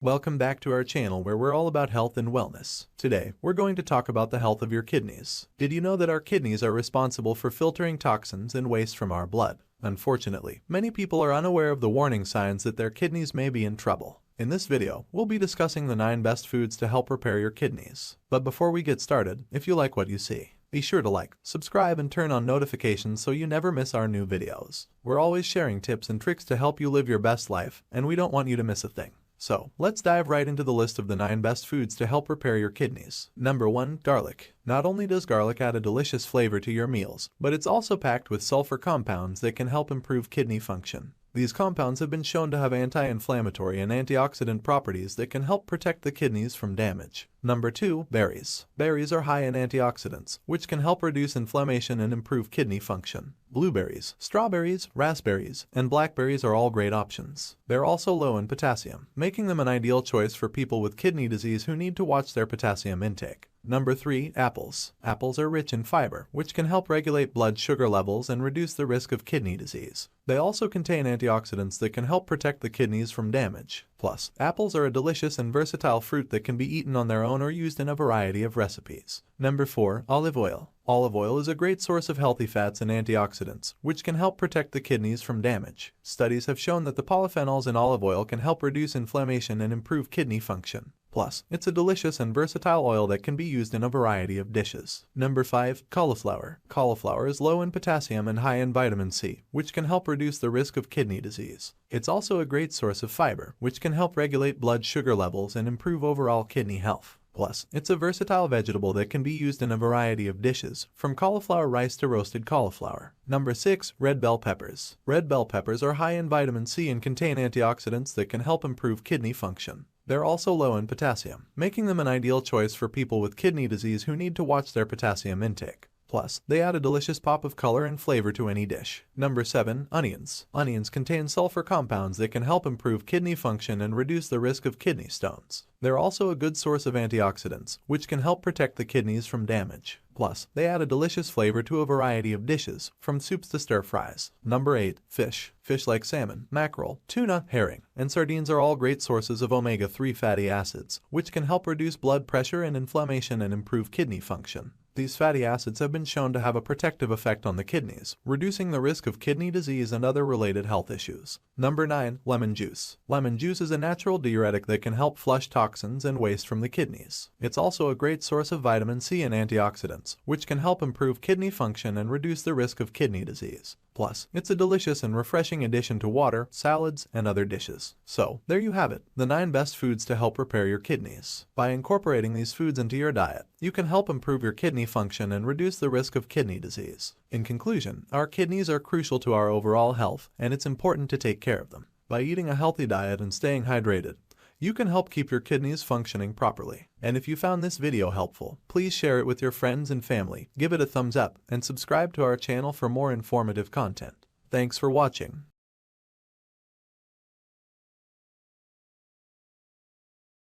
Welcome back to our channel where we're all about health and wellness. Today, we're going to talk about the health of your kidneys. Did you know that our kidneys are responsible for filtering toxins and waste from our blood? Unfortunately, many people are unaware of the warning signs that their kidneys may be in trouble. In this video, we'll be discussing the 9 best foods to help repair your kidneys. But before we get started, if you like what you see, be sure to like, subscribe, and turn on notifications so you never miss our new videos. We're always sharing tips and tricks to help you live your best life, and we don't want you to miss a thing. So, let's dive right into the list of the 9 best foods to help repair your kidneys. Number 1. Garlic. Not only does garlic add a delicious flavor to your meals, but it's also packed with sulfur compounds that can help improve kidney function. These compounds have been shown to have anti-inflammatory and antioxidant properties that can help protect the kidneys from damage. Number 2. Berries. Berries are high in antioxidants, which can help reduce inflammation and improve kidney function. Blueberries, strawberries, raspberries, and blackberries are all great options. They're also low in potassium, making them an ideal choice for people with kidney disease who need to watch their potassium intake. Number 3. Apples. Apples are rich in fiber, which can help regulate blood sugar levels and reduce the risk of kidney disease. They also contain antioxidants that can help protect the kidneys from damage. Plus, apples are a delicious and versatile fruit that can be eaten on their own or used in a variety of recipes. Number 4. Olive oil. Olive oil is a great source of healthy fats and antioxidants, which can help protect the kidneys from damage. Studies have shown that the polyphenols in olive oil can help reduce inflammation and improve kidney function. Plus, it's a delicious and versatile oil that can be used in a variety of dishes. Number 5. Cauliflower. Cauliflower is low in potassium and high in vitamin C, which can help reduce the risk of kidney disease. It's also a great source of fiber, which can help regulate blood sugar levels and improve overall kidney health. Plus, it's a versatile vegetable that can be used in a variety of dishes, from cauliflower rice to roasted cauliflower. Number 6. Red bell peppers. Red bell peppers are high in vitamin C and contain antioxidants that can help improve kidney function. They're also low in potassium, making them an ideal choice for people with kidney disease who need to watch their potassium intake. Plus, they add a delicious pop of color and flavor to any dish. Number 7. Onions. Onions contain sulfur compounds that can help improve kidney function and reduce the risk of kidney stones. They're also a good source of antioxidants, which can help protect the kidneys from damage. Plus, they add a delicious flavor to a variety of dishes, from soups to stir-fries. Number 8. Fish. Fish like salmon, mackerel, tuna, herring, and sardines are all great sources of omega-3 fatty acids, which can help reduce blood pressure and inflammation and improve kidney function. These fatty acids have been shown to have a protective effect on the kidneys, reducing the risk of kidney disease and other related health issues. Number 9. Lemon juice. Lemon juice is a natural diuretic that can help flush toxins and waste from the kidneys. It's also a great source of vitamin C and antioxidants, which can help improve kidney function and reduce the risk of kidney disease. Plus, it's a delicious and refreshing addition to water, salads, and other dishes. So, there you have it, the 9 best foods to help repair your kidneys. By incorporating these foods into your diet, you can help improve your kidney function and reduce the risk of kidney disease. In conclusion, our kidneys are crucial to our overall health, and it's important to take care of them. By eating a healthy diet and staying hydrated, you can help keep your kidneys functioning properly. And if you found this video helpful, please share it with your friends and family, give it a thumbs up, and subscribe to our channel for more informative content. Thanks for watching.